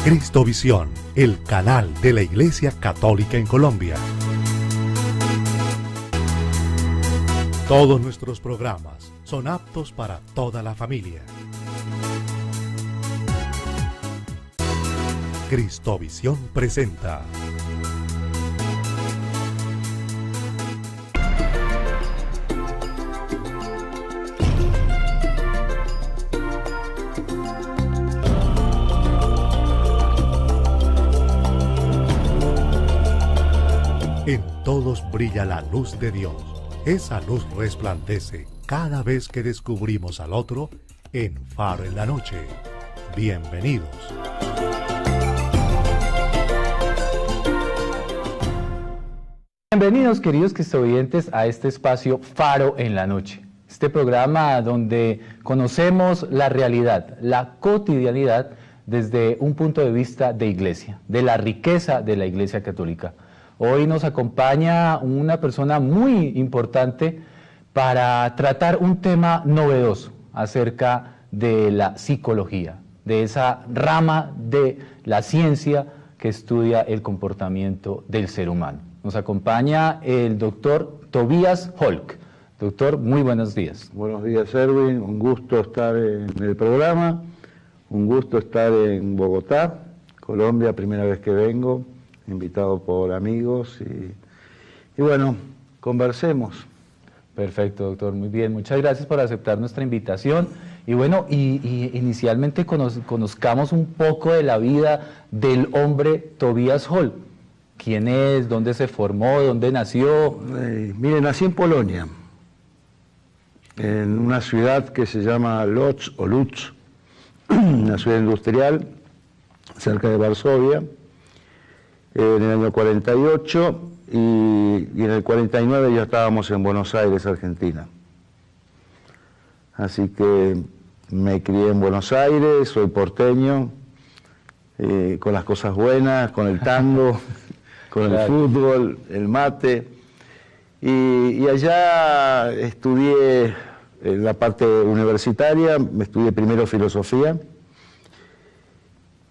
Cristovisión, el canal de la Iglesia Católica en Colombia. Todos nuestros programas son aptos para toda la familia. Cristovisión presenta En todos brilla la luz de Dios. Esa luz resplandece cada vez que descubrimos al otro en Faro en la Noche. Bienvenidos. Bienvenidos, queridos cristovidentes, a este espacio Faro en la Noche. Este programa donde conocemos la realidad, la cotidianidad desde un punto de vista de iglesia, de la riqueza de la Iglesia Católica. Hoy nos acompaña una persona muy importante para tratar un tema novedoso acerca de la psicología, de esa rama de la ciencia que estudia el comportamiento del ser humano. Nos acompaña el doctor Tobias Holk. Doctor, muy buenos días. Buenos días, Erwin. Un gusto estar en el programa, un gusto estar en Bogotá, Colombia, primera vez que vengo, invitado por amigos y bueno, conversemos. Perfecto, doctor, muy bien. Muchas gracias por aceptar nuestra invitación. Y bueno, inicialmente conozcamos un poco de la vida del hombre Tobias Holk. ¿Quién es? ¿Dónde se formó? ¿Dónde nació? Mire, nací en Polonia, en una ciudad que se llama Lodz o Lutz, una ciudad industrial cerca de Varsovia, en el año 48 y en el 49 ya estábamos en Buenos Aires, Argentina. Así que me crié en Buenos Aires, soy porteño, con las cosas buenas, con el tango, con el fútbol, el mate. Y allá estudié en la parte universitaria, estudié primero filosofía,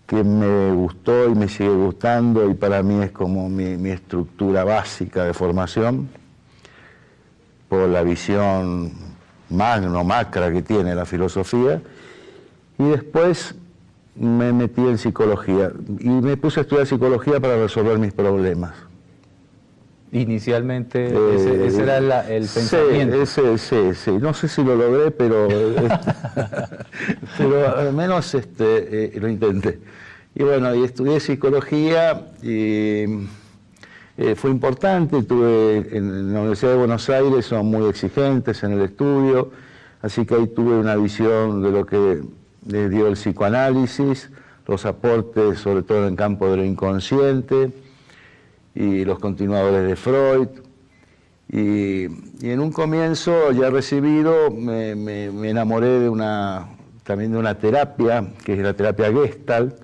que me gustó y me sigue gustando y para mí es como mi estructura básica de formación, por la visión macra que tiene la filosofía. Y después me metí en psicología y me puse a estudiar psicología para resolver mis problemas. Inicialmente ese era el pensamiento. Sí. No sé si lo logré, pero al menos lo intenté. Y bueno, y estudié psicología y fue importante. Estuve en la Universidad de Buenos Aires, son muy exigentes en el estudio, así que ahí tuve una visión de lo que le dio el psicoanálisis, los aportes sobre todo en el campo de lo inconsciente, y los continuadores de Freud, y en un comienzo ya recibido me enamoré también de una terapia, que es la terapia Gestalt,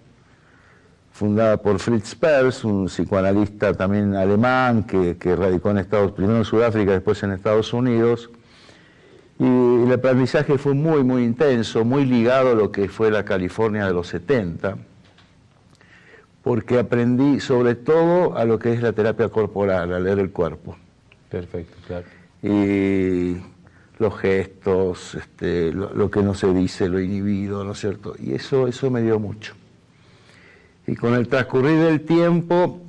fundada por Fritz Perls, un psicoanalista también alemán que radicó primero en Sudáfrica, después en Estados Unidos, y el aprendizaje fue muy, muy intenso, muy ligado a lo que fue la California de los 70, porque aprendí sobre todo a lo que es la terapia corporal, a leer el cuerpo. Perfecto, claro. Y los gestos, lo que no se dice, lo inhibido, ¿no es cierto? Y eso me dio mucho. Y con el transcurrir del tiempo,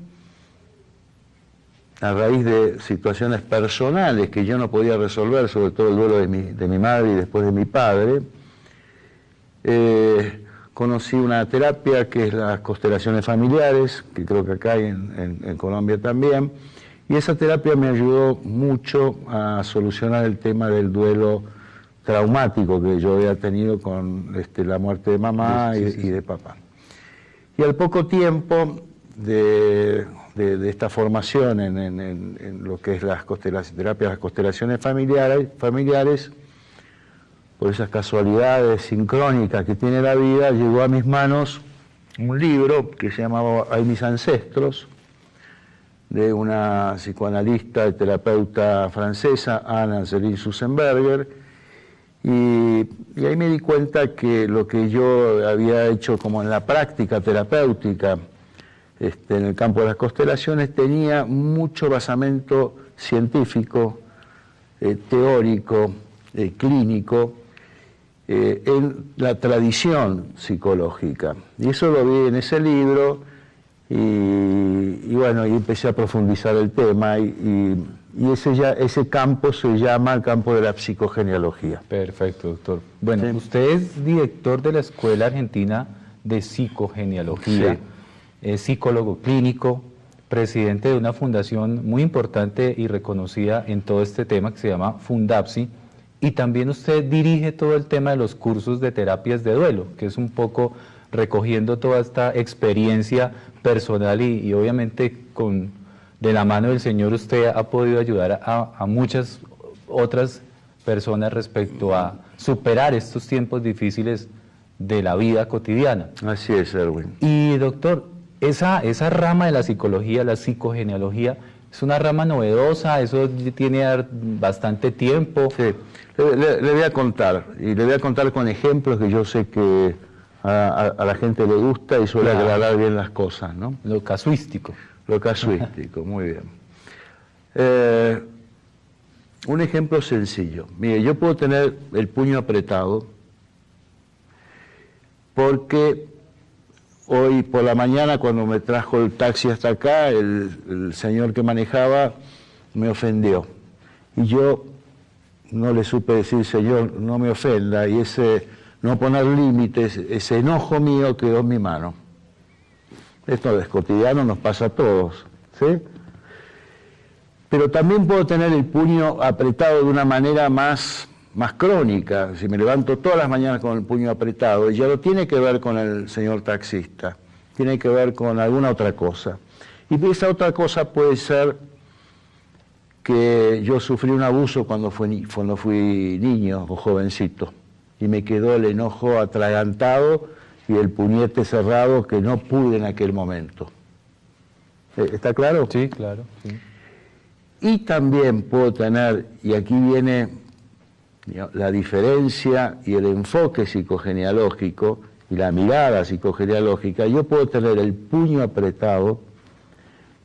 a raíz de situaciones personales que yo no podía resolver, sobre todo el duelo de mi madre y después de mi padre, conocí una terapia que es las constelaciones familiares, que creo que acá hay en Colombia también, y esa terapia me ayudó mucho a solucionar el tema del duelo traumático que yo había tenido con la muerte de mamá y de papá. Y al poco tiempo de esta formación en lo que es las constelaciones familiares, por esas casualidades sincrónicas que tiene la vida, llegó a mis manos un libro que se llamaba Ay, mis ancestros, de una psicoanalista y terapeuta francesa, Anna Céline Sussenberger, Y ahí me di cuenta que lo que yo había hecho como en la práctica terapéutica en el campo de las constelaciones tenía mucho basamento científico, teórico, clínico, en la tradición psicológica. Y eso lo vi en ese libro y bueno, y empecé a profundizar el tema y ese campo se llama el campo de la psicogenealogía. Perfecto, doctor. Bueno, Sí. usted es director de la Escuela Argentina de Psicogenealogía, Sí. es psicólogo clínico, presidente de una fundación muy importante y reconocida en todo este tema que se llama Fundapsi, y también usted dirige todo el tema de los cursos de terapias de duelo, que es un poco recogiendo toda esta experiencia personal y obviamente de la mano del Señor usted ha podido ayudar a muchas otras personas respecto a superar estos tiempos difíciles de la vida cotidiana. Así es, Erwin. Y doctor, esa rama de la psicología, la psicogenealogía, es una rama novedosa, eso tiene bastante tiempo. Sí, le voy a contar, y le voy a contar con ejemplos que yo sé que a la gente le gusta y suele Claro. aclarar bien las cosas, ¿no? Lo casuístico. Lo casuístico, muy bien. Un ejemplo sencillo. Mire, yo puedo tener el puño apretado porque hoy por la mañana cuando me trajo el taxi hasta acá, el señor que manejaba me ofendió. Y yo no le supe decir, señor, no me ofenda, y ese no poner límites, ese enojo mío quedó en mi mano. Esto es cotidiano, nos pasa a todos, ¿sí? Pero también puedo tener el puño apretado de una manera más crónica. Si me levanto todas las mañanas con el puño apretado, y ya no tiene que ver con el señor taxista, tiene que ver con alguna otra cosa. Y esa otra cosa puede ser que yo sufrí un abuso cuando fui niño o jovencito, y me quedó el enojo atragantado y el puñete cerrado que no pude en aquel momento. ¿Está claro? Sí, claro. Sí. Y también puedo tener, y aquí viene la diferencia y el enfoque psicogenealógico y la mirada psicogenealógica, yo puedo tener el puño apretado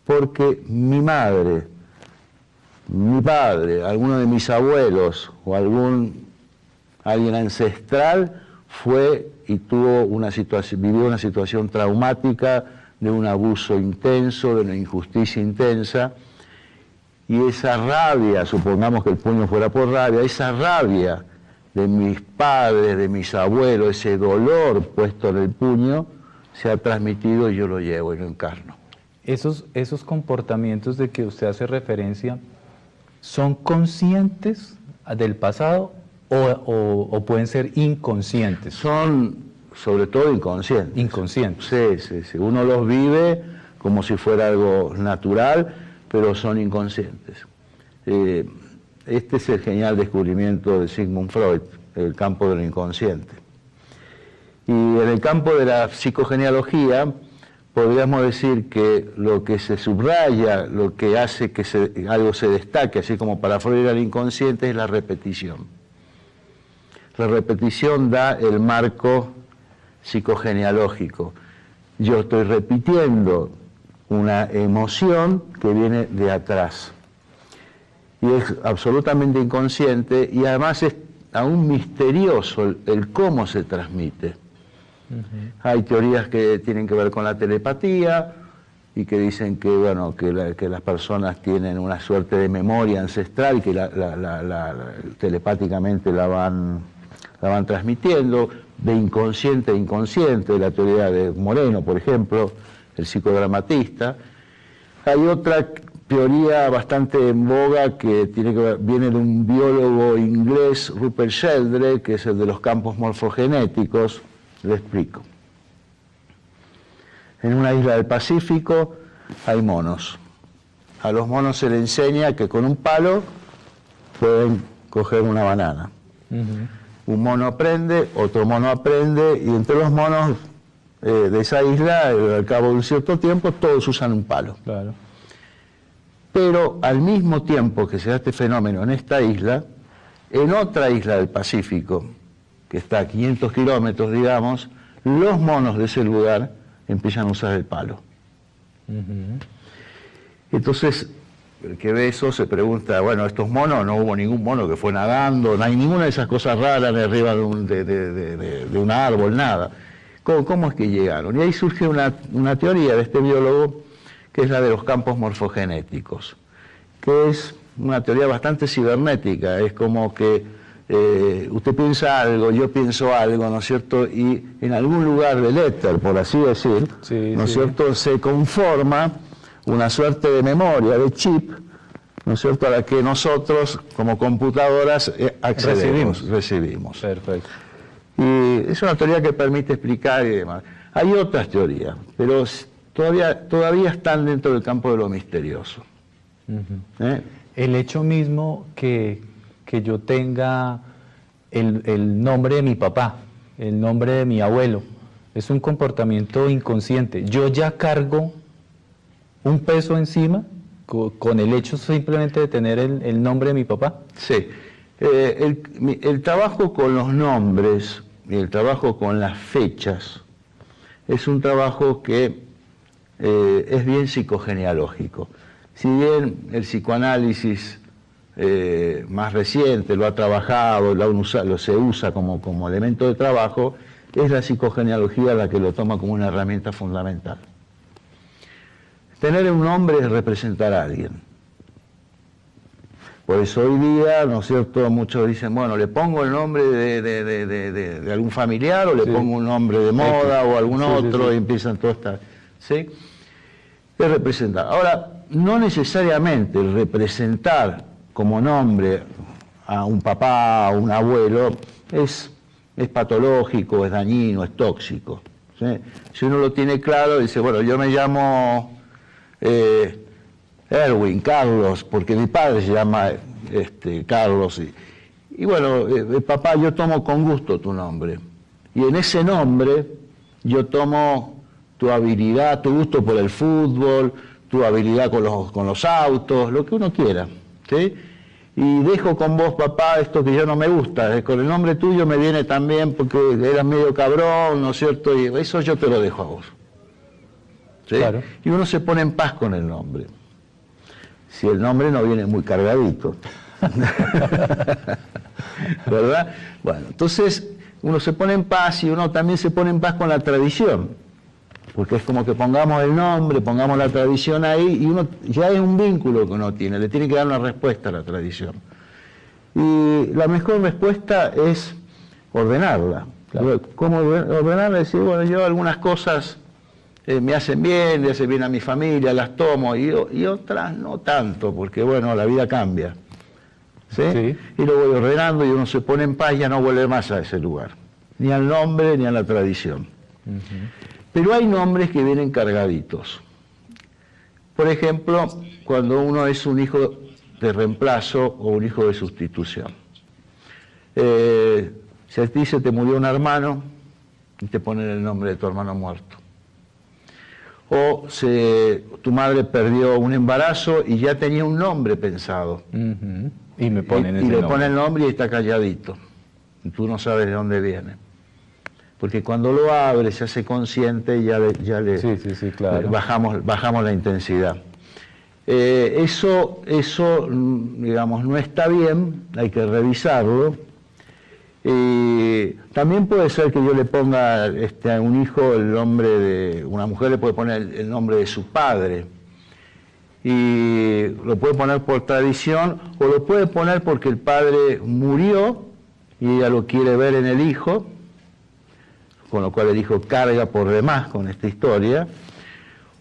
porque mi madre, mi padre, alguno de mis abuelos o alguien ancestral fue y vivió una situación traumática de un abuso intenso, de una injusticia intensa, y esa rabia, supongamos que el puño fuera por rabia, esa rabia de mis padres, de mis abuelos, ese dolor puesto en el puño, se ha transmitido y yo lo llevo y lo encarno. Esos comportamientos de que usted hace referencia, ¿son conscientes del pasado o pueden ser inconscientes? Son sobre todo inconscientes. Inconscientes. Sí. Uno los vive como si fuera algo natural, pero son inconscientes. Este es el genial descubrimiento de Sigmund Freud, el campo de lo inconsciente. Y en el campo de la psicogenealogía, podríamos decir que lo que se subraya, lo que hace que algo se destaque, así como para Freud era el inconsciente, es la repetición. La repetición da el marco psicogenealógico. Yo estoy repitiendo una emoción que viene de atrás. Y es absolutamente inconsciente y además es aún misterioso el cómo se transmite. Hay teorías que tienen que ver con la telepatía y que dicen que, bueno, que las personas tienen una suerte de memoria ancestral y que telepáticamente la van transmitiendo, de inconsciente a inconsciente, la teoría de Moreno, por ejemplo, el psicodramatista. Hay otra teoría bastante en boga que viene de un biólogo inglés, Rupert Sheldrake, que es el de los campos morfogenéticos. Le explico. En una isla del Pacífico hay monos. A los monos se les enseña que con un palo pueden coger una banana. Un mono aprende, otro mono aprende, y entre los monos de esa isla, al cabo de un cierto tiempo, todos usan un palo. Claro. Pero al mismo tiempo que se da este fenómeno en esta isla, en otra isla del Pacífico, que está a 500 kilómetros, digamos, los monos de ese lugar empiezan a usar el palo. Entonces, el que ve eso se pregunta, bueno, estos monos, no hubo ningún mono que fue nadando, no hay ninguna de esas cosas raras de arriba de un árbol, nada. ¿Cómo es que llegaron? Y ahí surge una teoría de este biólogo, que es la de los campos morfogenéticos, que es una teoría bastante cibernética. Es como que usted piensa algo, yo pienso algo, ¿no es cierto? Y en algún lugar del éter, por así decir, ¿no es cierto?, se conforma una suerte de memoria, de chip, ¿no es cierto?, a la que nosotros, como computadoras, recibimos. Perfecto. Y es una teoría que permite explicar y demás. Hay otras teorías, pero todavía están dentro del campo de lo misterioso. El hecho mismo que yo tenga el nombre de mi papá, el nombre de mi abuelo, es un comportamiento inconsciente. Yo ya cargo un peso encima con el hecho simplemente de tener el nombre de mi papá. Sí. El trabajo con los nombres y el trabajo con las fechas es un trabajo que es bien psicogenealógico. Si bien el psicoanálisis más reciente lo ha trabajado, se usa como elemento de trabajo, es la psicogenealogía la que lo toma como una herramienta fundamental. Tener un nombre es representar a alguien. Por eso hoy día, ¿no es cierto?, muchos dicen, bueno, le pongo el nombre de algún familiar o le pongo un nombre de moda o algún otro y empiezan todas estas... ¿Sí? Es representar. Ahora, no necesariamente el representar como nombre a un papá, a un abuelo, es patológico, es dañino, es tóxico. ¿Sí? Si uno lo tiene claro, dice, bueno, yo me llamo Erwin, Carlos, porque mi padre se llama Carlos. Y bueno, papá, yo tomo con gusto tu nombre. Y en ese nombre yo tomo tu habilidad, tu gusto por el fútbol, tu habilidad con los autos, lo que uno quiera. ¿Sí? Y dejo con vos, papá, esto que yo no me gusta. Con el nombre tuyo me viene también porque eras medio cabrón, ¿no es cierto? Y eso yo te lo dejo a vos. ¿Sí? Claro. Y uno se pone en paz con el nombre. Si el nombre no viene muy cargadito. ¿Verdad? Bueno, entonces uno se pone en paz y uno también se pone en paz con la tradición. Porque es como que pongamos el nombre, pongamos la tradición ahí, y uno ya es un vínculo que uno tiene, le tiene que dar una respuesta a la tradición. Y la mejor respuesta es ordenarla. Claro. ¿Cómo ordenarla? Decir, bueno, yo algunas cosas me hacen bien, le hacen bien a mi familia, las tomo, y otras no tanto, porque bueno, la vida cambia. ¿Sí? Sí. Y lo voy ordenando y uno se pone en paz y ya no vuelve más a ese lugar, ni al nombre ni a la tradición. Pero hay nombres que vienen cargaditos. Por ejemplo, cuando uno es un hijo de reemplazo o un hijo de sustitución. Si a ti se te murió un hermano y te ponen el nombre de tu hermano muerto. O tu madre perdió un embarazo y ya tenía un nombre pensado. Y me ponen ese nombre. Y le ponen el nombre y está calladito. Y tú no sabes de dónde viene. Porque cuando lo abre, se hace consciente y ya le claro. bajamos la intensidad. Eso, digamos, no está bien, hay que revisarlo. También puede ser que yo le ponga a un hijo el nombre de... Una mujer le puede poner el nombre de su padre. Y lo puede poner por tradición o lo puede poner porque el padre murió y ella lo quiere ver en el hijo, con lo cual el hijo carga por demás con esta historia,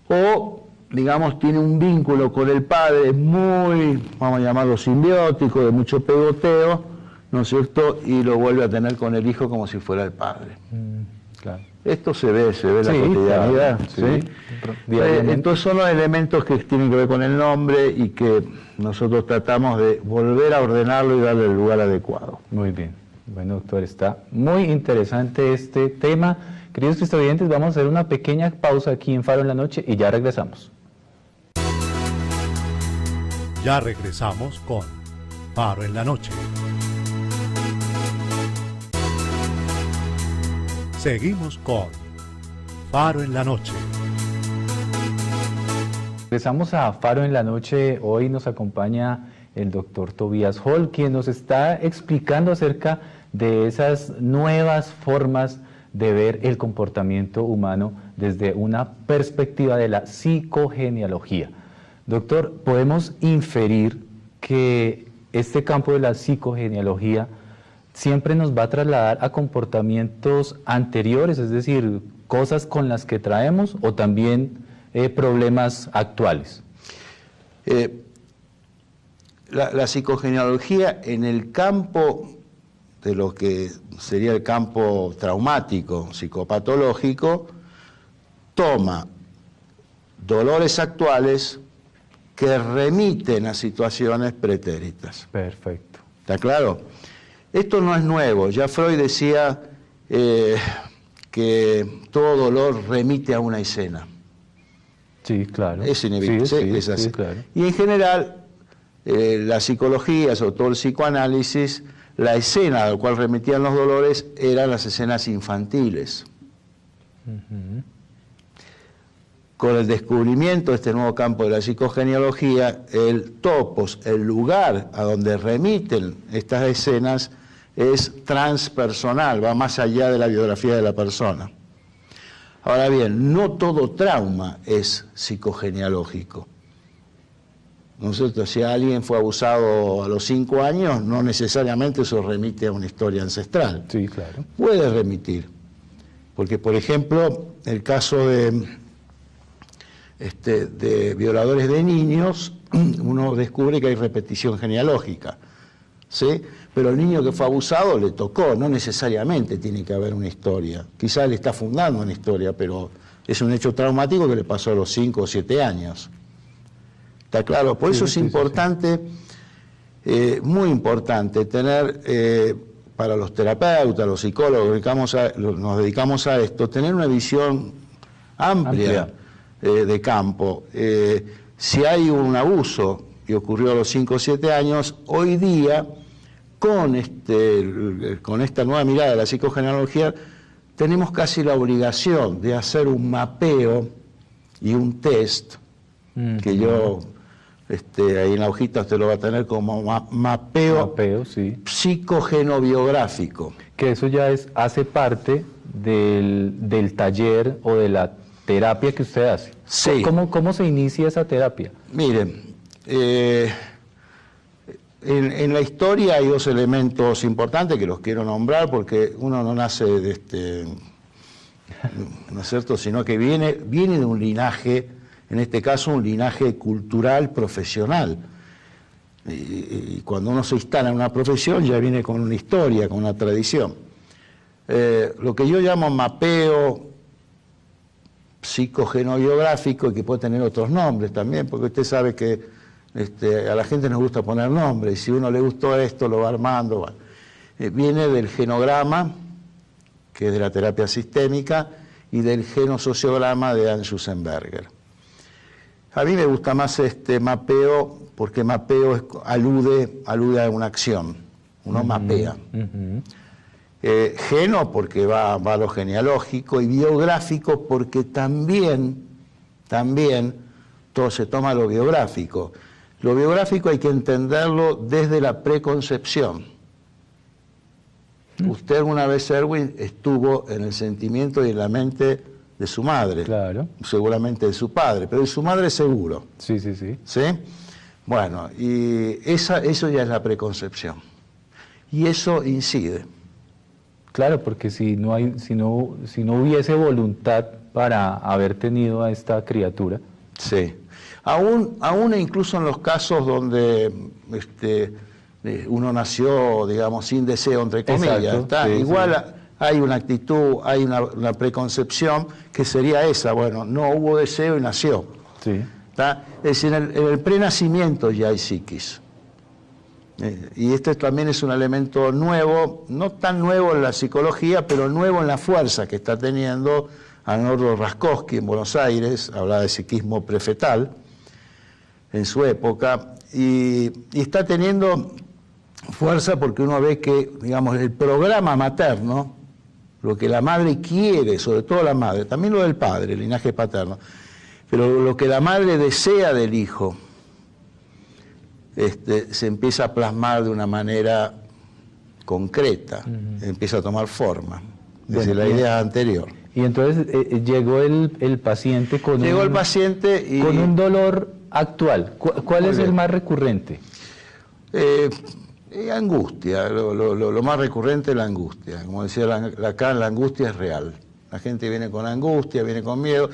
o, digamos, tiene un vínculo con el padre muy, vamos a llamarlo simbiótico, de mucho pegoteo, ¿no es cierto?, y lo vuelve a tener con el hijo como si fuera el padre. Claro. Esto se ve en la cotidianidad. Claro, ¿sí? Entonces son los elementos que tienen que ver con el nombre y que nosotros tratamos de volver a ordenarlo y darle el lugar adecuado. Muy bien. Bueno, doctor, está muy interesante este tema. Queridos cristovidentes, vamos a hacer una pequeña pausa aquí en Faro en la Noche y ya regresamos. Ya regresamos con Faro en la Noche. Seguimos con Faro en la Noche. Regresamos a Faro en la Noche. Hoy nos acompaña el doctor Tobías Hall, quien nos está explicando acerca de esas nuevas formas de ver el comportamiento humano desde una perspectiva de la psicogenealogía. Doctor, ¿podemos inferir que este campo de la psicogenealogía siempre nos va a trasladar a comportamientos anteriores, es decir, cosas con las que traemos, o también problemas actuales? La psicogenealogía en el campo de lo que sería el campo traumático, psicopatológico, toma dolores actuales que remiten a situaciones pretéritas. Perfecto. ¿Está claro? Esto no es nuevo. Ya Freud decía que todo dolor remite a una escena. Sí, claro. Es inevitable. Sí, es así. sí, claro. Y en general, la psicología, sobre todo el psicoanálisis, la escena a la cual remitían los dolores eran las escenas infantiles. Uh-huh. Con el descubrimiento de este nuevo campo de la psicogenealogía, el topos, el lugar a donde remiten estas escenas, es transpersonal, va más allá de la biografía de la persona. Ahora bien, no todo trauma es psicogenealógico. ¿No es cierto? Si alguien fue abusado a los 5 años, no necesariamente eso remite a una historia ancestral. Sí, claro. Puede remitir. Porque, por ejemplo, el caso de violadores de niños, uno descubre que hay repetición genealógica, ¿sí? Pero el niño que fue abusado le tocó, no necesariamente tiene que haber una historia. Quizás le está fundando una historia, pero es un hecho traumático que le pasó a los 5 o 7 años. ¿Está claro? Por eso es importante, muy importante, tener, para los terapeutas, los psicólogos que nos dedicamos a esto, tener una visión amplia. De campo. Si hay un abuso que ocurrió a los 5 o 7 años, hoy día, con esta nueva mirada de la psicogenealogía, tenemos casi la obligación de hacer un mapeo y un test, que yo, ahí en la hojita usted lo va a tener como mapeo sí. Psicogenobiográfico. Que eso ya hace parte del taller o de la terapia que usted hace. Sí. ¿Cómo se inicia esa terapia? Miren, en la historia hay 2 elementos importantes que los quiero nombrar porque uno no nace ¿no es cierto?, sino que viene de un linaje, en este caso un linaje cultural profesional. Y cuando uno se instala en una profesión ya viene con una historia, con una tradición. Lo que yo llamo mapeo psicogenobiográfico, y que puede tener otros nombres también, porque usted sabe que a la gente nos gusta poner nombres, y si uno le gustó esto lo va armando. Bueno. Viene del genograma, que es de la terapia sistémica, y del genosociograma de Ann Schussenberger. A mí me gusta más este mapeo, porque mapeo alude a una acción, uno mapea. Geno porque va a lo genealógico, y biográfico porque también todo se toma lo biográfico. Lo biográfico hay que entenderlo desde la preconcepción. Usted alguna vez, Erwin, estuvo en el sentimiento y en la mente de su madre, claro, seguramente de su padre, pero de su madre seguro. Sí. ¿Sí? Bueno, y eso ya es la preconcepción. Y eso incide. Claro, porque si no hubiese voluntad para haber tenido a esta criatura. Sí. Aún incluso en los casos donde uno nació, digamos, sin deseo, entre comillas, exacto, sí, igual sí. Hay una actitud, hay una preconcepción que sería esa, bueno, no hubo deseo y nació. Sí. ¿Está? Es decir, en el prenacimiento ya hay psiquis. Y este también es un elemento nuevo, no tan nuevo en la psicología, pero nuevo en la fuerza que está teniendo Arnoldo Raskowski en Buenos Aires, hablaba de psiquismo prefetal en su época, y está teniendo fuerza porque uno ve que, digamos, el programa materno lo que la madre quiere, sobre todo la madre, también lo del padre, el linaje paterno, pero lo que la madre desea del hijo, se empieza a plasmar de una manera concreta, empieza a tomar forma. Desde la idea anterior. Y entonces llegó el paciente con con un dolor actual. ¿Cuál es el más recurrente? Angustia, lo más recurrente es la angustia. Como decía Lacan, la angustia es real. La gente viene con angustia, viene con miedo.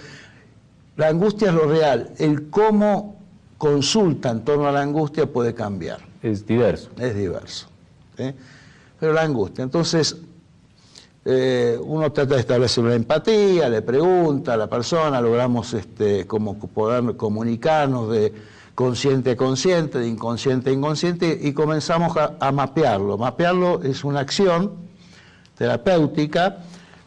La angustia es lo real. El cómo consulta en torno a la angustia puede cambiar. Es diverso. Es diverso. ¿Sí? Pero la angustia, entonces, uno trata de establecer una empatía, le pregunta a la persona, logramos como poder comunicarnos de consciente a consciente, de inconsciente a inconsciente, y comenzamos a mapearlo. Mapearlo es una acción terapéutica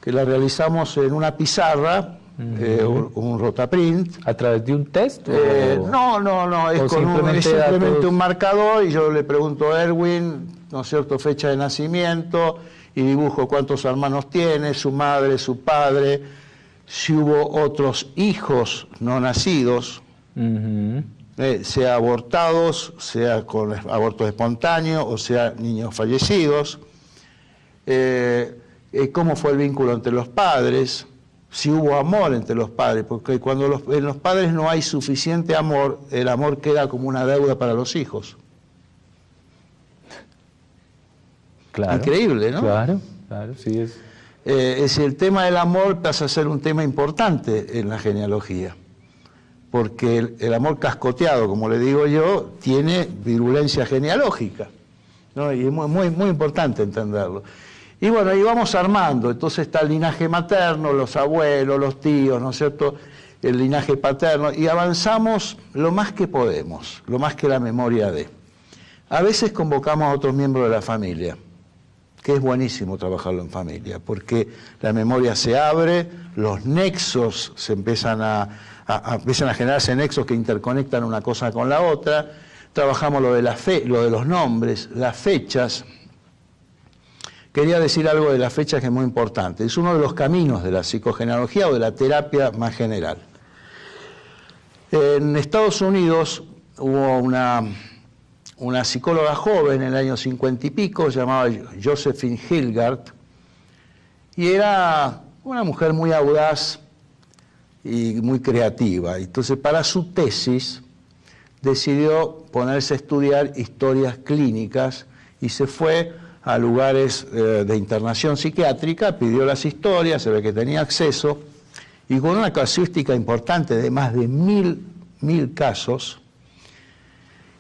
que la realizamos en una pizarra, un rotaprint. ¿A través de un test? No, es simplemente un marcador, y yo le pregunto a Erwin, ¿no es cierto?, fecha de nacimiento, y dibujo cuántos hermanos tiene, su madre, su padre, si hubo otros hijos no nacidos, sea abortados, sea con abortos espontáneos, o sea niños fallecidos, cómo fue el vínculo entre los padres, si hubo amor entre los padres, porque cuando en los padres no hay suficiente amor, el amor queda como una deuda para los hijos. Claro, increíble, ¿no? Claro, sí es. Es decir, el tema del amor pasa a ser un tema importante en la genealogía, porque el amor cascoteado, como le digo yo, tiene virulencia genealógica, ¿no? Y es muy importante entenderlo. Y bueno, ahí vamos armando, entonces está el linaje materno, los abuelos, los tíos, ¿no es cierto?, el linaje paterno, y avanzamos lo más que podemos, lo más que la memoria dé. A veces convocamos a otros miembros de la familia, que es buenísimo trabajarlo en familia, porque la memoria se abre, los nexos se empiezan empiezan a generarse nexos que interconectan una cosa con la otra. Trabajamos lo de los nombres, las fechas. Quería decir algo de las fechas que es muy importante. Es uno de los caminos de la psicogenealogía o de la terapia más general. En Estados Unidos hubo una psicóloga joven en el año 50 y pico, llamada Josephine Hilgard, y era una mujer muy audaz y muy creativa. Entonces, para su tesis, decidió ponerse a estudiar historias clínicas y se fue a lugares de internación psiquiátrica, pidió las historias, se ve que tenía acceso, y con una casuística importante de más de 1000 casos,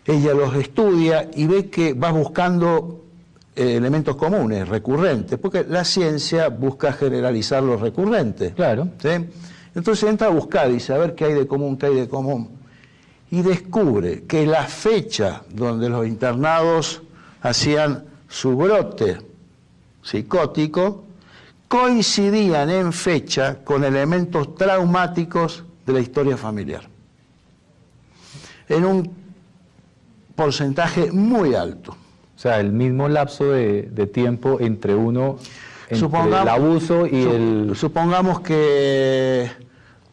ella los estudia y ve que va buscando elementos comunes, recurrentes, porque la ciencia busca generalizar lo recurrente. Claro. ¿Sí? Entonces entra a buscar y dice, a ver qué hay de común, qué hay de común. Y descubre que la fecha donde los internados hacían su brote psicótico coincidían en fecha con elementos traumáticos de la historia familiar. En un porcentaje muy alto. O sea, el mismo lapso de tiempo entre el abuso y Supongamos que,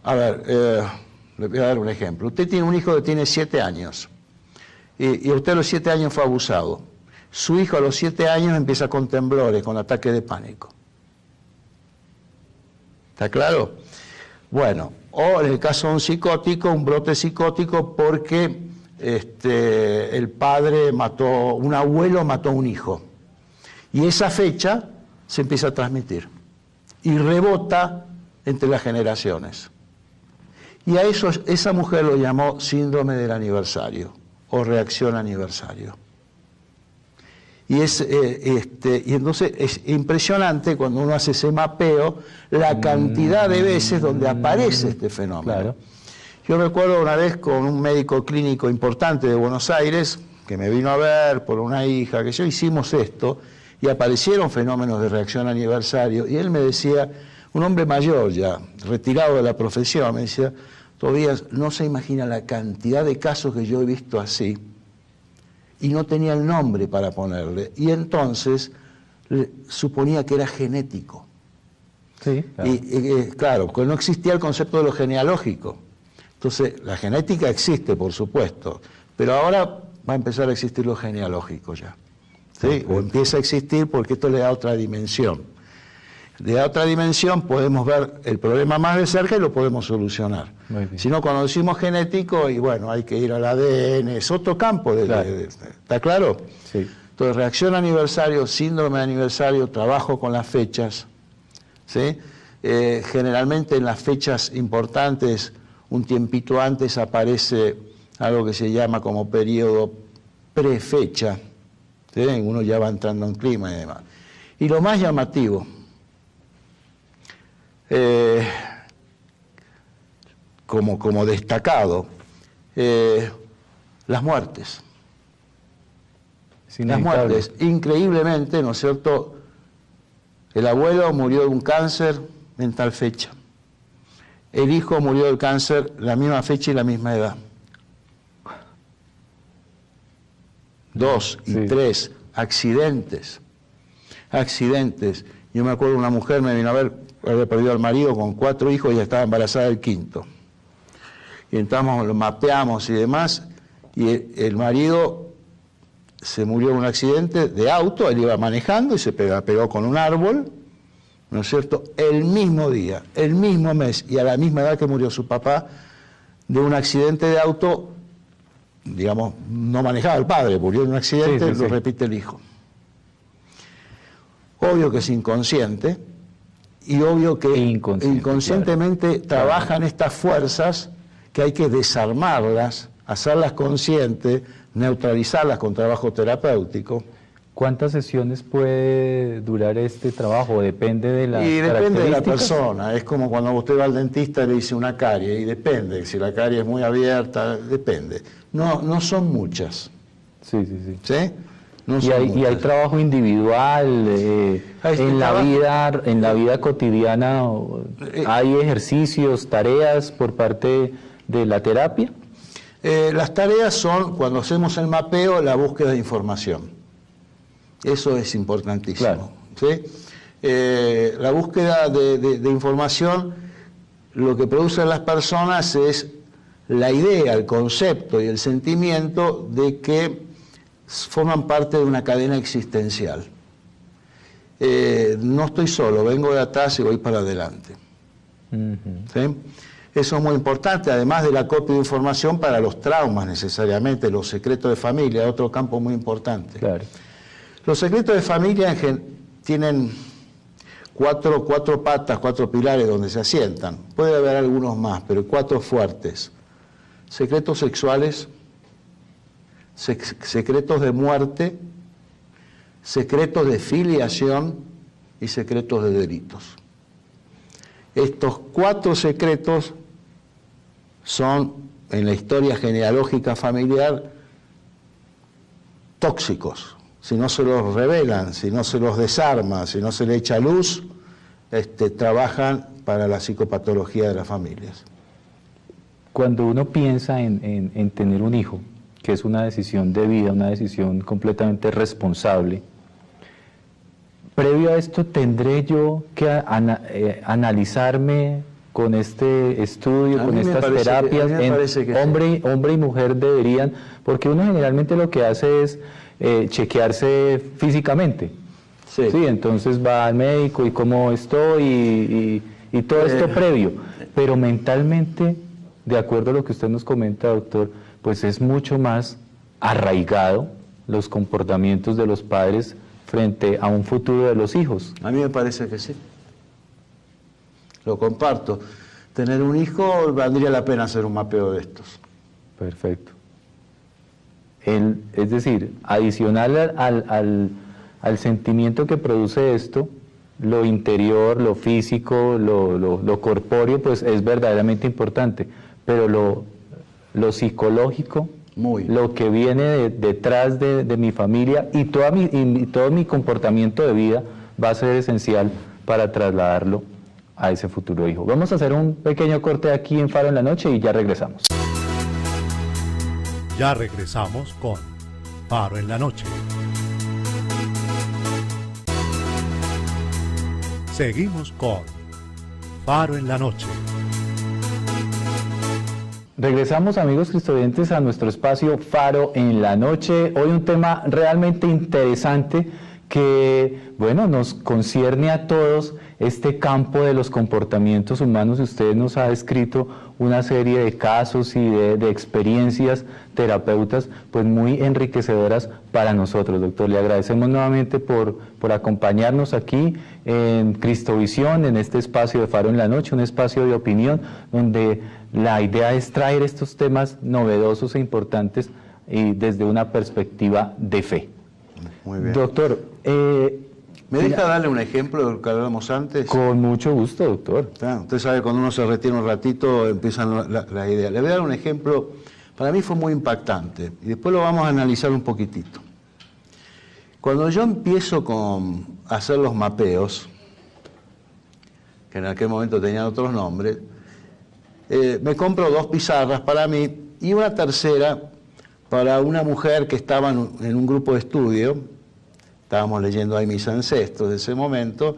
a ver, le voy a dar un ejemplo. Usted tiene un hijo que tiene 7 años y usted a los 7 años fue abusado. Su hijo a los 7 años empieza con temblores, con ataques de pánico. ¿Está claro? Bueno, o en el caso de un psicótico, un brote psicótico porque el padre un abuelo mató a un hijo. Y esa fecha se empieza a transmitir y rebota entre las generaciones. Y a eso esa mujer lo llamó síndrome del aniversario o reacción aniversario. Y entonces es impresionante cuando uno hace ese mapeo la cantidad de veces donde aparece este fenómeno. Claro. Yo recuerdo una vez con un médico clínico importante de Buenos Aires que me vino a ver por una hija, que yo hicimos esto y aparecieron fenómenos de reacción aniversario, y él me decía, un hombre mayor ya, retirado de la profesión, me decía, Tobías, no se imagina la cantidad de casos que yo he visto así, y no tenía el nombre para ponerle, y entonces suponía que era genético. Sí, claro. Y claro, que no existía el concepto de lo genealógico. Entonces, la genética existe, por supuesto, pero ahora va a empezar a existir lo genealógico ya. ¿Sí? O empieza a existir porque esto le da otra dimensión. Le da otra dimensión, podemos ver el problema más de cerca y lo podemos solucionar. Si no, cuando decimos genético, y bueno, hay que ir al ADN, es otro campo. Claro. ¿Está claro? Sí. Entonces, reacción aniversario, síndrome de aniversario, trabajo con las fechas. ¿Sí? Generalmente en las fechas importantes, un tiempito antes aparece algo que se llama como periodo prefecha. ¿Sí? Uno ya va entrando en clima y demás. Y lo más llamativo, como destacado, las muertes. Las muertes, increíblemente, ¿no es cierto? El abuelo murió de un cáncer en tal fecha. El hijo murió del cáncer la misma fecha y la misma edad. 2 y 3, accidentes. Accidentes. Yo me acuerdo, una mujer me vino a ver, había perdido al marido con 4 hijos y estaba embarazada del 5º. Y entramos, lo mapeamos y demás, y el marido se murió en un accidente de auto, él iba manejando y se pegó con un árbol, ¿no es cierto?, el mismo día, el mismo mes y a la misma edad que murió su papá, de un accidente de auto, digamos, no manejaba el padre, murió en un accidente, lo repite el hijo. Obvio que es inconsciente y obvio que inconscientemente trabajan estas fuerzas que hay que desarmarlas, hacerlas conscientes, neutralizarlas con trabajo terapéutico. ¿Cuántas sesiones puede durar este trabajo? ¿Depende de las Y depende de la características? persona. Es como cuando usted va al dentista y le dice una carie, y depende. Si la carie es muy abierta, depende. No son muchas. Sí. ¿Sí? No ¿Y son hay muchas. trabajo individual en la vida cotidiana? ¿Hay ejercicios, tareas por parte de la terapia? Las tareas son, cuando hacemos el mapeo, la búsqueda de información. Eso es importantísimo. Claro. ¿Sí? La búsqueda de información, lo que produce en las personas es la idea, el concepto y el sentimiento de que forman parte de una cadena existencial. No estoy solo, vengo de atrás y voy para adelante. ¿Sí? Eso es muy importante, además del acopio de información para los traumas necesariamente, los secretos de familia, otro campo muy importante. Claro. Los secretos de familia tienen cuatro patas, 4 pilares donde se asientan. Puede haber algunos más, pero 4 fuertes. Secretos sexuales, secretos de muerte, secretos de filiación y secretos de delitos. Estos 4 secretos son, en la historia genealógica familiar, tóxicos. Si no se los revelan, si no se los desarma, si no se le echa luz, trabajan para la psicopatología de las familias. Cuando uno piensa en tener un hijo, que es una decisión de vida, una decisión completamente responsable, previo a esto, ¿tendré yo que analizarme con este estudio, con estas terapias? Hombre y mujer deberían, porque uno generalmente lo que hace es chequearse físicamente. Sí, entonces va al médico y cómo estoy y todo esto previo. Pero mentalmente, de acuerdo a lo que usted nos comenta, doctor, pues es mucho más arraigado los comportamientos de los padres frente a un futuro de los hijos. A mí me parece que sí. Lo comparto. Tener un hijo valdría la pena hacer un mapeo de estos. Perfecto. Es decir, adicional al sentimiento que produce esto, lo interior, lo físico, lo corpóreo, pues es verdaderamente importante, pero lo psicológico, lo que viene detrás de mi familia y todo mi comportamiento de vida va a ser esencial para trasladarlo a ese futuro hijo. Vamos a hacer un pequeño corte aquí en Faro en la Noche y ya regresamos. Ya regresamos con Faro en la Noche. Seguimos con Faro en la Noche. Regresamos, amigos cristoyentes, a nuestro espacio Faro en la Noche. Hoy un tema realmente interesante que, bueno, nos concierne a todos, este campo de los comportamientos humanos. Usted nos ha descrito una serie de casos y de experiencias terapeutas, pues muy enriquecedoras para nosotros, doctor. Le agradecemos nuevamente por acompañarnos aquí en Cristovisión, en este espacio de Faro en la Noche, un espacio de opinión donde la idea es traer estos temas novedosos e importantes y desde una perspectiva de fe. Muy bien. Doctor, ¿me deja darle un ejemplo de lo que hablábamos antes? con mucho gusto, doctor. Usted sabe, cuando uno se retira un ratito empiezan las ideas. Le voy a dar un ejemplo, para mí fue muy impactante, y después lo vamos a analizar un poquitito. Cuando yo empiezo a hacer los mapeos, que en aquel momento tenían otros nombres, me compro 2 pizarras para mí y una tercera para una mujer que estaba en un grupo de estudio. Estábamos leyendo ahí mis ancestros de ese momento,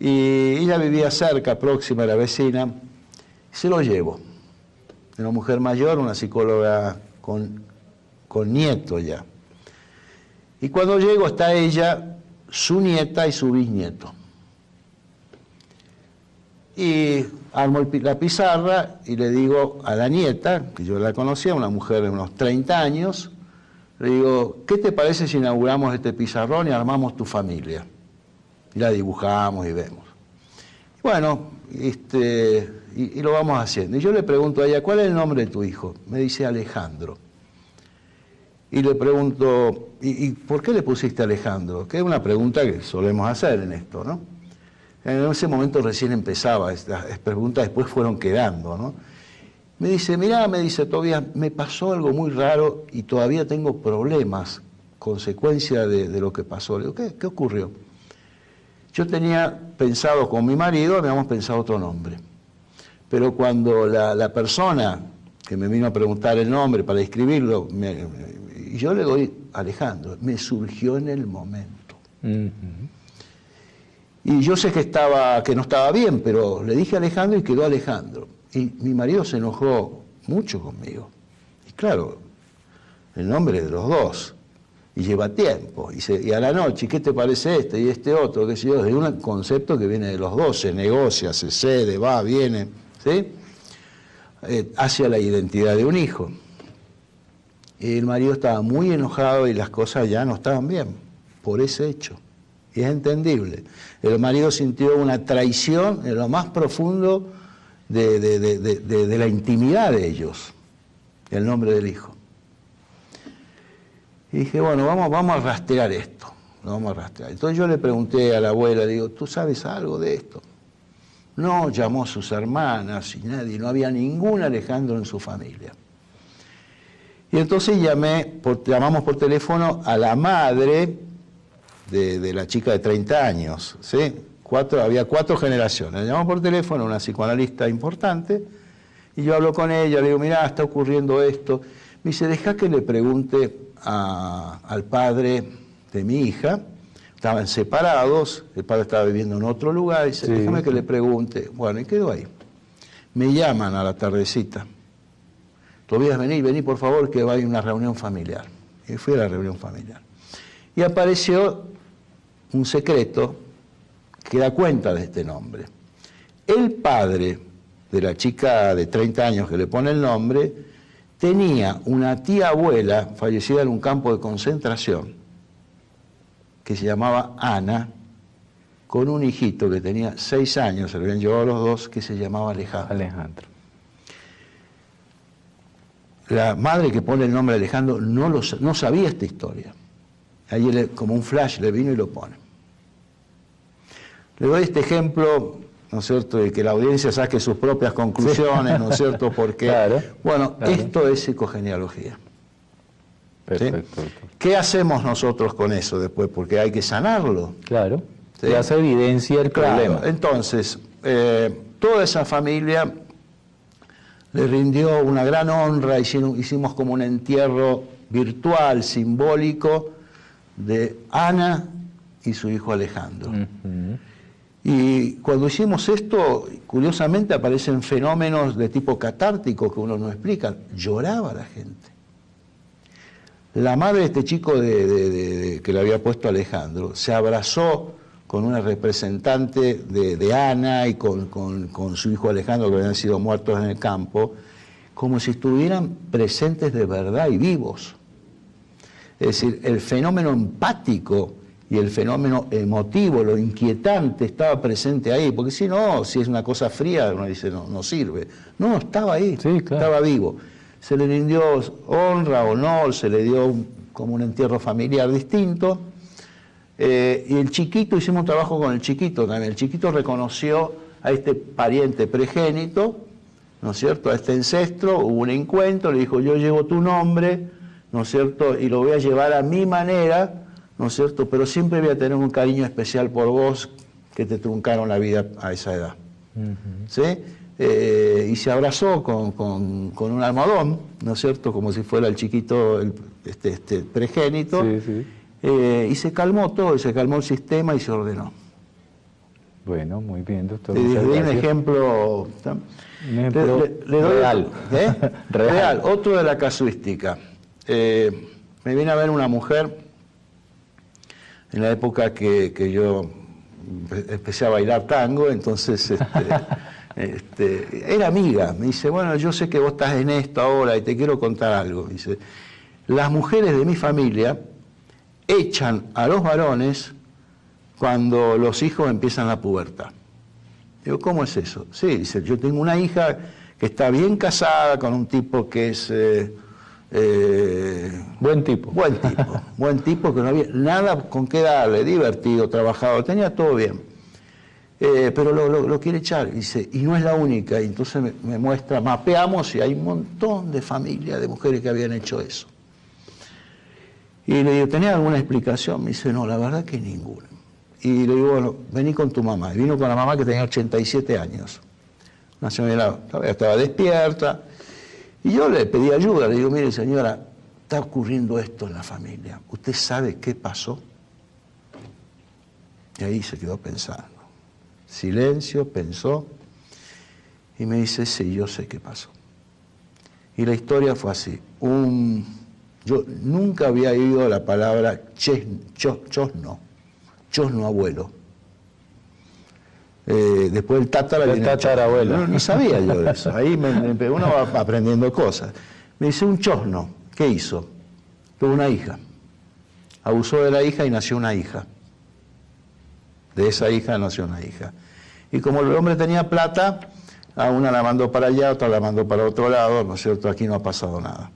y ella vivía cerca, próxima, era vecina. Se lo llevo. Una mujer mayor, una psicóloga con nieto ya. Y cuando llego está ella, su nieta y su bisnieto. Y armo la pizarra y le digo a la nieta, que yo la conocía, una mujer de unos 30 años, le digo, ¿qué te parece si inauguramos este pizarrón y armamos tu familia? Y la dibujamos y vemos. Bueno, y lo vamos haciendo. Y yo le pregunto a ella, ¿cuál es el nombre de tu hijo? Me dice Alejandro. Y le pregunto, ¿y por qué le pusiste Alejandro? Que es una pregunta que solemos hacer en esto, ¿no? En ese momento recién empezaba, estas preguntas después fueron quedando, ¿no? Me dice, mirá, Tobias, me pasó algo muy raro y todavía tengo problemas, consecuencia de lo que pasó. Le digo, ¿qué ocurrió? Yo tenía pensado con mi marido, habíamos pensado otro nombre. Pero cuando la persona que me vino a preguntar el nombre para escribirlo, y yo le doy Alejandro, me surgió en el momento. Uh-huh. Y yo sé que no estaba bien, pero le dije Alejandro y quedó Alejandro. Y mi marido se enojó mucho conmigo. Y claro, el nombre de los dos. Y lleva tiempo. Y a la noche, ¿qué te parece este y este otro? ¿Qué sé yo? Es un concepto que viene de los dos. Se negocia, se cede, va, viene, ¿sí? Hacia la identidad de un hijo. Y el marido estaba muy enojado y las cosas ya no estaban bien por ese hecho. Y es entendible. El marido sintió una traición en lo más profundo de la intimidad de ellos, el nombre del hijo. Y dije, bueno, vamos a rastrear esto, vamos a rastrear. Entonces yo le pregunté a la abuela, digo, ¿tú sabes algo de esto? No, llamó a sus hermanas y nadie, no había ningún Alejandro en su familia. Y entonces llamamos por teléfono a la madre de la chica de 30 años, ¿sí? Había 4 generaciones. Le llamamos por teléfono a una psicoanalista importante, y yo hablo con ella, le digo, mirá, está ocurriendo esto. Me dice, deja que le pregunte al padre de mi hija. Estaban separados, el padre estaba viviendo en otro lugar, y dice, sí, déjame que le pregunte. Bueno, y quedó ahí. Me llaman a la tardecita. Tobias, vení por favor, que va a ir a una reunión familiar. Y fui a la reunión familiar. Y apareció un secreto que da cuenta de este nombre. El padre de la chica de 30 años que le pone el nombre tenía una tía abuela fallecida en un campo de concentración que se llamaba Ana, con un hijito que tenía 6 años, se lo habían llevado los dos, que se llamaba Alejandro. La madre que pone el nombre Alejandro no sabía esta historia. Ahí como un flash le vino y lo pone. Le doy este ejemplo, ¿no es cierto?, de que la audiencia saque sus propias conclusiones, sí. ¿No es cierto? Porque, claro. Esto es psicogenealogía. Perfecto. ¿Sí? ¿Qué hacemos nosotros con eso después? Porque hay que sanarlo. Claro. ¿Sí? Se hace evidencia el problema. Entonces, toda esa familia le rindió una gran honra, hicimos como un entierro virtual, simbólico, de Ana y su hijo Alejandro. Uh-huh. Y cuando hicimos esto, curiosamente aparecen fenómenos de tipo catártico que uno no explica. Lloraba la gente. La madre de este chico que le había puesto Alejandro se abrazó con una representante de Ana y con su hijo Alejandro, que habían sido muertos en el campo, como si estuvieran presentes de verdad y vivos. Es decir, el fenómeno empático y el fenómeno emotivo, lo inquietante, estaba presente ahí, porque si no, si es una cosa fría, uno dice, no sirve. No, estaba ahí, sí, claro. Estaba vivo. Se le rindió honra, honor, se le dio como un entierro familiar distinto. Y el chiquito, hicimos un trabajo con el chiquito también. El chiquito reconoció a este pariente pregénito, ¿no es cierto?, a este ancestro, hubo un encuentro, le dijo, yo llevo tu nombre, ¿no es cierto?, y lo voy a llevar a mi manera, ¿no es cierto?, pero siempre voy a tener un cariño especial por vos, que te truncaron la vida a esa edad. ¿Sí? Y se abrazó con un almohadón, ¿no es cierto?, como si fuera el chiquito, este pregénito, sí, sí. Y se calmó todo, se calmó el sistema y se ordenó. Bueno, muy bien, doctor. Le doy un ejemplo, le doy real. Real, otro de la casuística. Me viene a ver una mujer en la época que yo empecé a bailar tango, entonces era amiga. Me dice, bueno, yo sé que vos estás en esto ahora y te quiero contar algo. Dice, las mujeres de mi familia echan a los varones cuando los hijos empiezan la pubertad. Digo, ¿cómo es eso? Sí, dice, yo tengo una hija que está bien casada con un tipo que es... buen tipo, que no había nada con qué darle, divertido, trabajado, tenía todo bien. Pero lo quiere echar, dice, y no es la única. Y entonces me muestra, mapeamos y hay un montón de familias de mujeres que habían hecho eso. Y le digo, ¿tenía alguna explicación? Me dice, no, la verdad que ninguna. Y le digo, bueno, vení con tu mamá. Y vino con la mamá que tenía 87 años. Una señora todavía estaba despierta. Y yo le pedí ayuda. Le digo, mire señora, está ocurriendo esto en la familia. ¿Usted sabe qué pasó? Y ahí se quedó pensando. Silencio, pensó. Y me dice, sí, yo sé qué pasó. Y la historia fue así. Yo nunca había oído la palabra chosno abuelo. Después el tatarabuelo. No sabía yo de eso. Ahí uno va aprendiendo cosas. Me dice, un chosno, ¿qué hizo? Tuvo una hija. Abusó de la hija y nació una hija. De esa hija nació una hija. Y como el hombre tenía plata, a una la mandó para allá, otra la mandó para otro lado, ¿no es cierto? Aquí no ha pasado nada.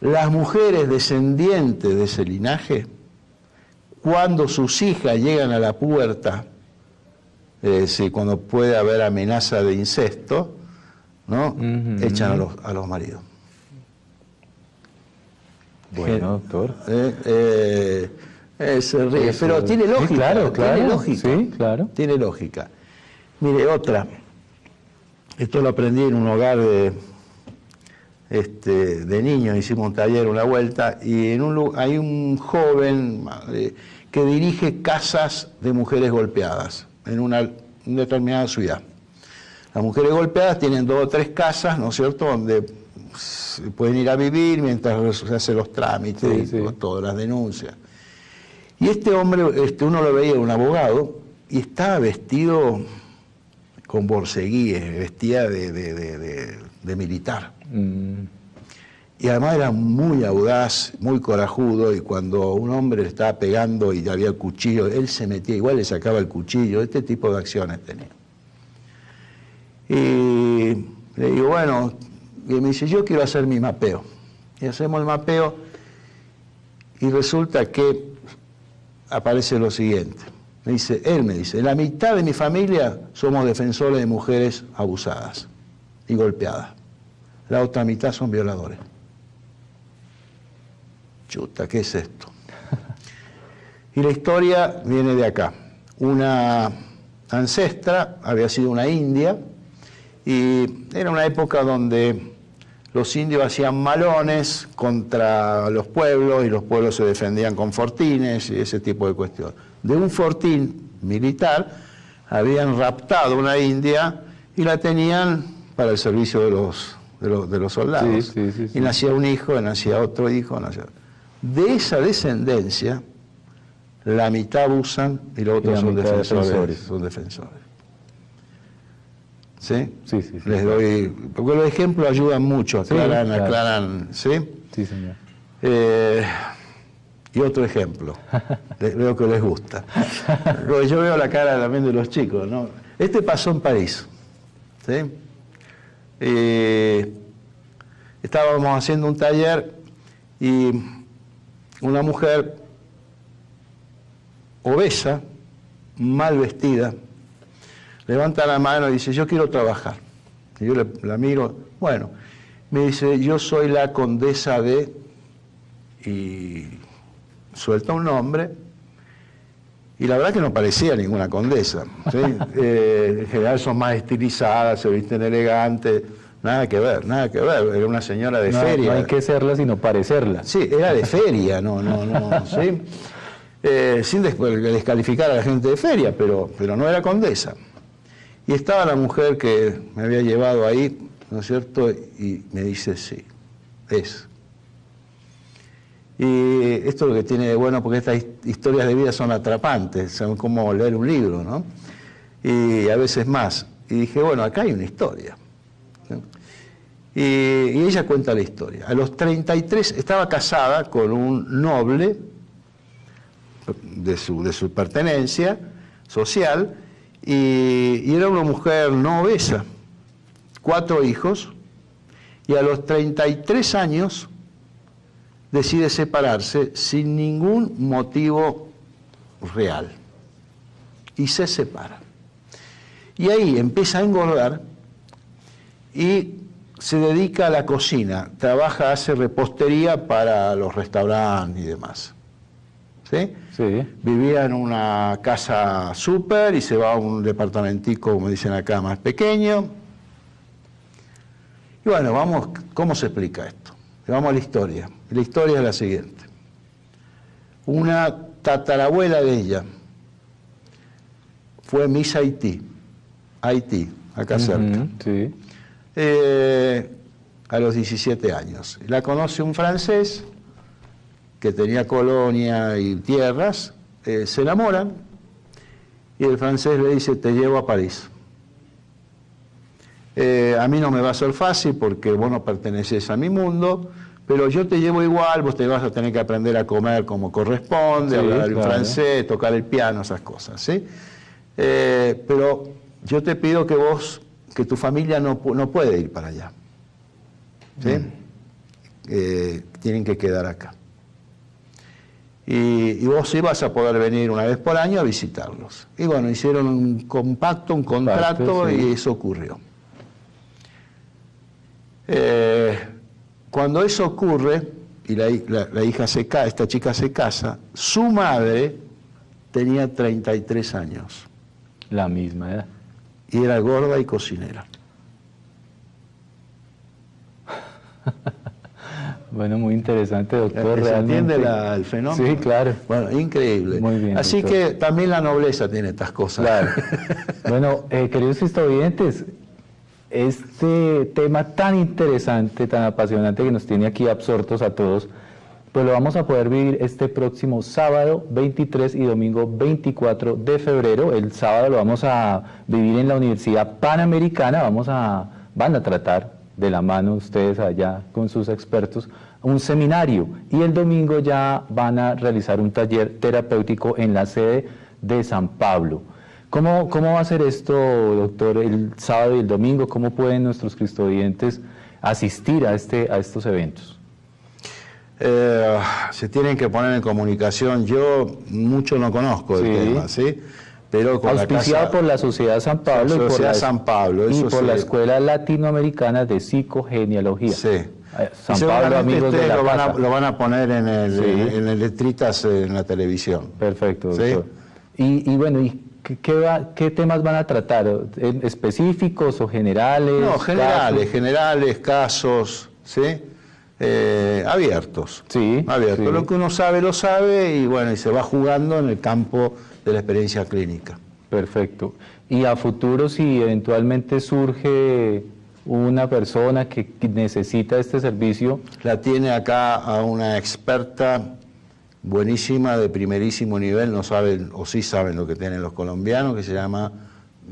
Las mujeres descendientes de ese linaje, cuando sus hijas llegan a la pubertad, cuando puede haber amenaza de incesto, ¿no? Echan a los maridos. Bueno, doctor. Se ríe, pero tiene lógica. Sí, claro. Tiene lógica. Sí, claro. Tiene lógica. Mire, otra. Esto lo aprendí en un hogar de niños, hicimos un taller, una vuelta, y hay un joven que dirige casas de mujeres golpeadas en una determinada ciudad. Las mujeres golpeadas tienen 2 o 3 casas, ¿no es cierto?, donde pueden ir a vivir mientras se hacen los trámites, sí. Todas las denuncias. Y este hombre, uno lo veía, un abogado, y estaba vestido con borceguíes, vestía de militar. Y además era muy audaz, muy corajudo, y cuando un hombre le estaba pegando y había el cuchillo, él se metía, igual le sacaba el cuchillo, este tipo de acciones tenía. Y le digo, bueno, y me dice, yo quiero hacer mi mapeo. Y hacemos el mapeo, y resulta que aparece lo siguiente. Él me dice, la mitad de mi familia somos defensores de mujeres abusadas y golpeadas. La otra mitad son violadores. Chuta, ¿qué es esto? Y la historia viene de acá. Una ancestra había sido una india y era una época donde los indios hacían malones contra los pueblos y los pueblos se defendían con fortines y ese tipo de cuestiones. De un fortín militar, habían raptado una india y la tenían para el servicio de los soldados. Sí. Y nacía un hijo, nacía otro hijo. De esa descendencia, la mitad abusan y los otros son defensores. ¿Sí? Sí. Les doy, porque los ejemplos ayudan mucho, aclaran, ¿sí? Sí, señor. Y otro ejemplo, veo que les gusta. Yo veo la cara también de los chicos, ¿no? Este pasó en París, ¿sí? Estábamos haciendo un taller y una mujer obesa, mal vestida, levanta la mano y dice, yo quiero trabajar. Y yo la miro, bueno, me dice, yo soy la condesa de... Y suelta un nombre, y la verdad que no parecía ninguna condesa. ¿Sí? En general son más estilizadas, se visten elegantes, nada que ver, era una señora de feria. No hay que serla, sino parecerla. Sí, era de feria, ¿sí? Sin descalificar a la gente de feria, pero no era condesa. Y estaba la mujer que me había llevado ahí, ¿no es cierto? Y me dice, sí, es. Y esto es lo que tiene de bueno, porque estas historias de vida son atrapantes, son como leer un libro, ¿no? Y a veces más. Y dije, bueno, acá hay una historia. ¿Sí? Y ella cuenta la historia. A los 33 estaba casada con un noble de su pertenencia social, y era una mujer no obesa, 4 hijos, y a los 33 años decide separarse sin ningún motivo real. Y se separa. Y ahí empieza a engordar y se dedica a la cocina. Hace repostería para los restaurantes y demás. ¿Sí? Sí. Vivía en una casa súper y se va a un departamentico, como dicen acá, más pequeño. Y bueno, vamos, ¿cómo se explica esto? Vamos a la historia. La historia es la siguiente. Una tatarabuela de ella fue Miss Haití, acá cerca, sí. a los 17 años. La conoce un francés que tenía colonia y tierras, se enamoran y el francés le dice, te llevo a París. A mí no me va a ser fácil porque vos no perteneces a mi mundo, pero yo te llevo igual, vos te vas a tener que aprender a comer como corresponde, hablar el francés, tocar el piano, esas cosas, ¿sí? Pero yo te pido que tu familia no puede ir para allá, ¿sí? Tienen que quedar acá. Y vos ibas a poder venir una vez por año a visitarlos. Y bueno, hicieron un compacto, un contrato, sí. Y eso ocurrió. Cuando eso ocurre, y la hija esta chica se casa, su madre tenía 33 años. La misma edad. Y era gorda y cocinera. Bueno, muy interesante, doctor. ¿Se entiende el fenómeno? Sí, claro. Bueno, increíble. Muy bien, así doctor. que también la nobleza tiene estas cosas. Claro. Bueno, queridos historiadores, este tema tan interesante, tan apasionante que nos tiene aquí absortos a todos, pues lo vamos a poder vivir este próximo sábado 23 y domingo 24 de febrero. El sábado lo vamos a vivir en la Universidad Panamericana, van a tratar de la mano ustedes allá con sus expertos un seminario, y el domingo ya van a realizar un taller terapéutico en la sede de San Pablo. ¿Cómo va a ser esto, doctor, el sábado y el domingo? ¿Cómo pueden nuestros cristovidentes asistir a estos eventos? Se tienen que poner en comunicación. Yo mucho no conozco del tema, ¿sí? Pero con auspiciado por la Sociedad San Pablo y por la Escuela Latinoamericana de Psicogenealogía. Sí. San Pablo, amigos de la casa. Lo van a poner en letritas en la televisión. Perfecto, doctor. ¿Sí? Y bueno, ¿qué temas van a tratar? ¿Específicos o generales? No, generales, casos, ¿sí? Abiertos. Sí. Abiertos. Sí. Lo que uno sabe, lo sabe, y bueno, y se va jugando en el campo la experiencia clínica. Perfecto. Y a futuro, si eventualmente surge una persona que necesita este servicio... La tiene acá a una experta buenísima, de primerísimo nivel, no saben, o sí saben lo que tienen los colombianos, que se llama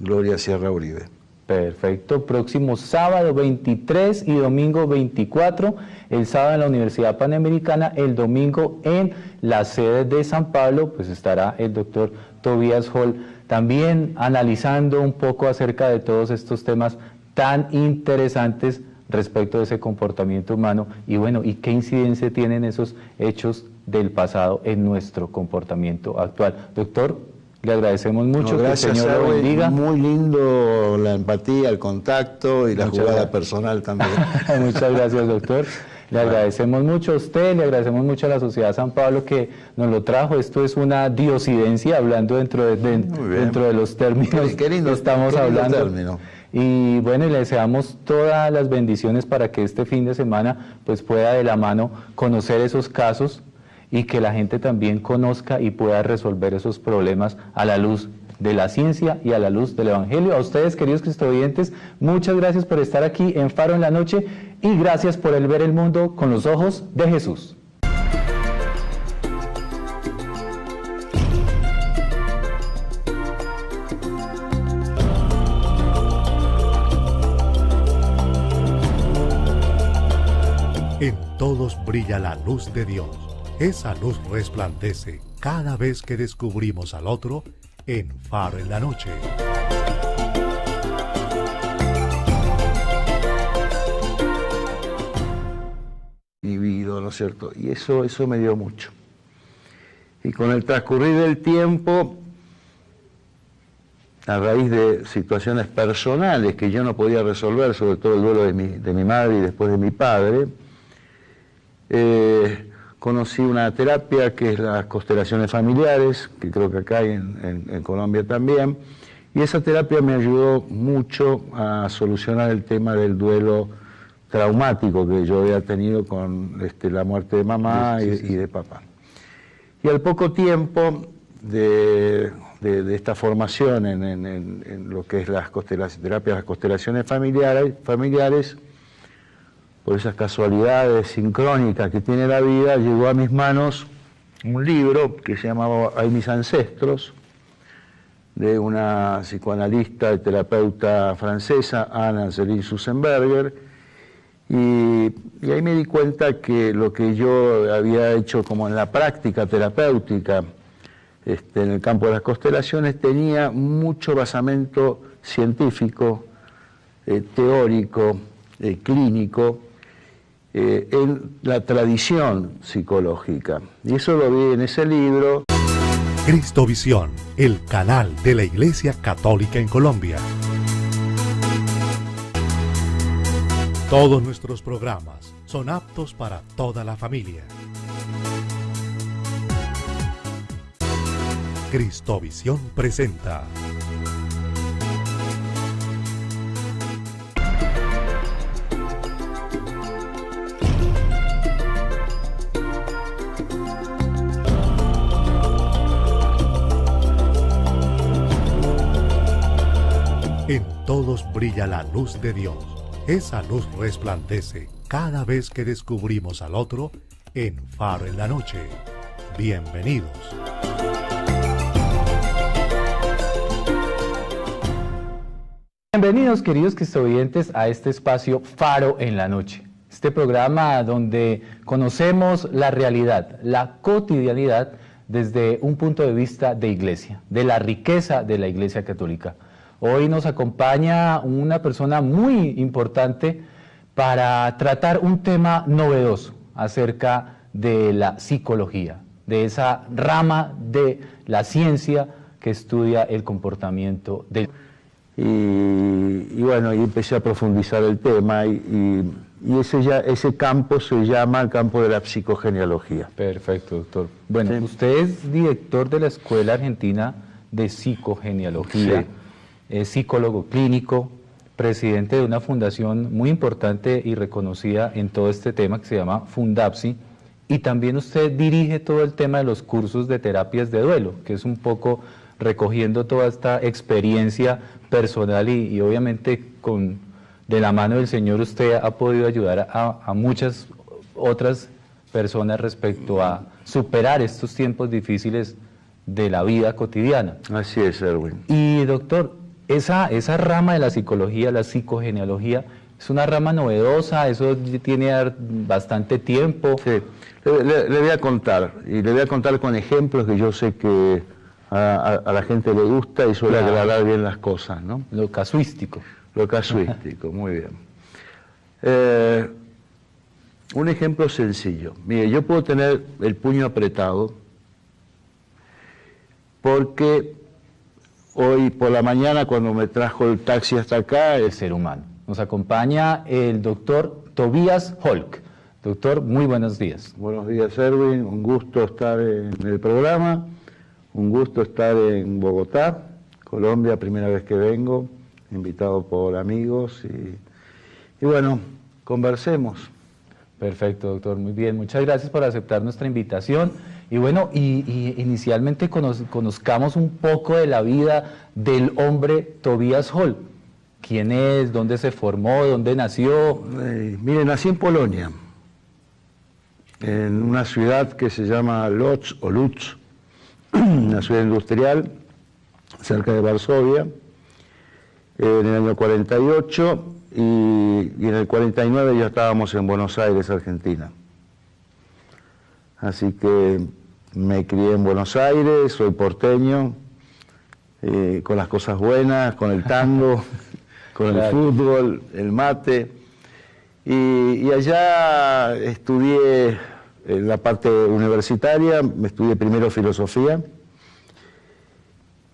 Gloria Sierra Uribe. Perfecto. Próximo sábado 23 y domingo 24, el sábado en la Universidad Panamericana, el domingo en la sede de San Pablo, pues estará el doctor Tobías Hall también analizando un poco acerca de todos estos temas tan interesantes respecto de ese comportamiento humano y bueno, y qué incidencia tienen esos hechos del pasado en nuestro comportamiento actual. Doctor, le agradecemos mucho, no, gracias, que el Señor lo bendiga. Muy lindo la empatía, el contacto y la Muchas jugada gracias. Personal también. Muchas gracias, doctor. Le agradecemos mucho a usted, le agradecemos mucho a la Sociedad San Pablo que nos lo trajo. Esto es una diosidencia, hablando dentro de los términos qué lindo, que estamos qué lindo hablando. término. Y bueno, y le deseamos todas las bendiciones para que este fin de semana pues pueda de la mano conocer esos casos y que la gente también conozca y pueda resolver esos problemas a la luz de la ciencia y a la luz del Evangelio. A ustedes, queridos cristovidentes, muchas gracias por estar aquí en Faro en la Noche y gracias por el ver el mundo con los ojos de Jesús. En todos brilla la luz de Dios. Esa luz resplandece cada vez que descubrimos al otro en Faro en la Noche. Vivido, ¿no es cierto? Y eso me dio mucho. Y con el transcurrir del tiempo, a raíz de situaciones personales que yo no podía resolver, sobre todo el duelo de mi madre y después de mi padre, conocí una terapia que es las constelaciones familiares, que creo que acá hay en Colombia también, y esa terapia me ayudó mucho a solucionar el tema del duelo traumático que yo había tenido con la muerte de mamá y de papá. Y al poco tiempo de esta formación en lo que es las terapias, las constelaciones familiares, por esas casualidades sincrónicas que tiene la vida, llegó a mis manos un libro que se llamaba Ay, mis ancestros, de una psicoanalista y terapeuta francesa, Anne-Céline Sussenberger, y ahí me di cuenta que lo que yo había hecho como en la práctica terapéutica en el campo de las constelaciones tenía mucho basamento científico, teórico, clínico, en la tradición psicológica. Y eso lo vi en ese libro. Cristovisión, el canal de la Iglesia Católica en Colombia. Todos nuestros programas son aptos para toda la familia. Cristovisión presenta En todos brilla la luz de Dios. Esa luz resplandece cada vez que descubrimos al otro en Faro en la Noche. Bienvenidos. Bienvenidos, queridos cristovidentes, a este espacio Faro en la Noche. Este programa donde conocemos la realidad, la cotidianidad desde un punto de vista de iglesia, de la riqueza de la Iglesia Católica. Hoy nos acompaña una persona muy importante para tratar un tema novedoso acerca de la psicología, de esa rama de la ciencia que estudia el comportamiento del... Y bueno, y empecé a profundizar el tema y ese campo se llama el campo de la psicogenealogía. Perfecto, doctor. Bueno, Sí. usted es director de la Escuela Argentina de Psicogenealogía, Sí. es psicólogo clínico, presidente de una fundación muy importante y reconocida en todo este tema que se llama Fundapsi, y también usted dirige todo el tema de los cursos de terapias de duelo, que es un poco recogiendo toda esta experiencia personal y obviamente de la mano del Señor usted ha podido ayudar a muchas otras personas respecto a superar estos tiempos difíciles de la vida cotidiana. Así es, Erwin. Y doctor, esa rama de la psicología, la psicogenealogía, es una rama novedosa, eso tiene bastante tiempo. Sí, le voy a contar, y le voy a contar con ejemplos que yo sé que a la gente le gusta y suele aclarar bien las cosas, ¿no? Lo casuístico. Lo casuístico, muy bien. Un ejemplo sencillo. Mire, yo puedo tener el puño apretado porque hoy por la mañana cuando me trajo el taxi hasta acá... El ser humano. Nos acompaña el doctor Tobias Holk. Doctor, muy buenos días. Buenos días, Erwin. Un gusto estar en el programa. Un gusto estar en Bogotá, Colombia, primera vez que vengo, invitado por amigos. Y bueno, conversemos. Perfecto, doctor, muy bien. Muchas gracias por aceptar nuestra invitación. Y bueno, inicialmente conozcamos un poco de la vida del hombre Tobias Holk. ¿Quién es? ¿Dónde se formó? ¿Dónde nació? Mire, nací en Polonia, en una ciudad que se llama Lodz o Lutz, una ciudad industrial cerca de Varsovia, en el año 48 y en el 49 ya estábamos en Buenos Aires, Argentina. Así que me crié en Buenos Aires, soy porteño, con las cosas buenas, con el tango, con el fútbol, el mate, y allá estudié en la parte universitaria, me estudié primero filosofía,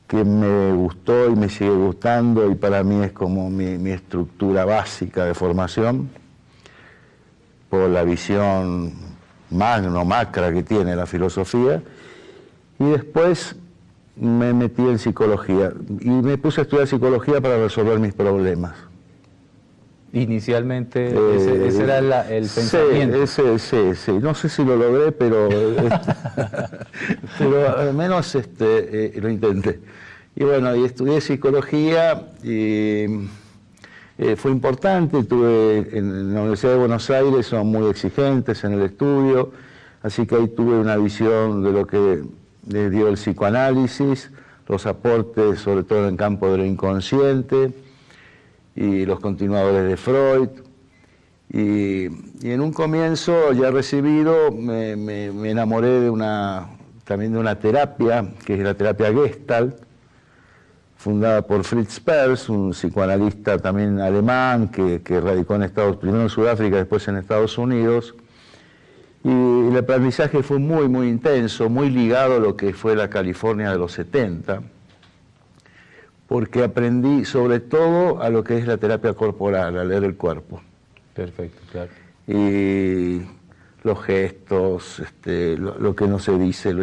que me gustó y me sigue gustando y para mí es como mi estructura básica de formación, por la visión macra que tiene la filosofía, y después me metí en psicología y me puse a estudiar psicología para resolver mis problemas. Inicialmente ese era el pensamiento. Sí, no sé si lo logré, pero pero al menos lo intenté. Y bueno, y estudié psicología y fue importante, en la Universidad de Buenos Aires son muy exigentes en el estudio, así que ahí tuve una visión de lo que le dio el psicoanálisis, los aportes sobre todo en el campo de lo inconsciente, y los continuadores de Freud, y en un comienzo ya recibido me enamoré también de una terapia, que es la terapia Gestalt, fundada por Fritz Perls, un psicoanalista también alemán que radicó primero en Sudáfrica, después en Estados Unidos, y el aprendizaje fue muy, muy intenso, muy ligado a lo que fue la California de los 70, porque aprendí sobre todo a lo que es la terapia corporal, a leer el cuerpo. Perfecto, claro. Y los gestos, lo que no se dice, lo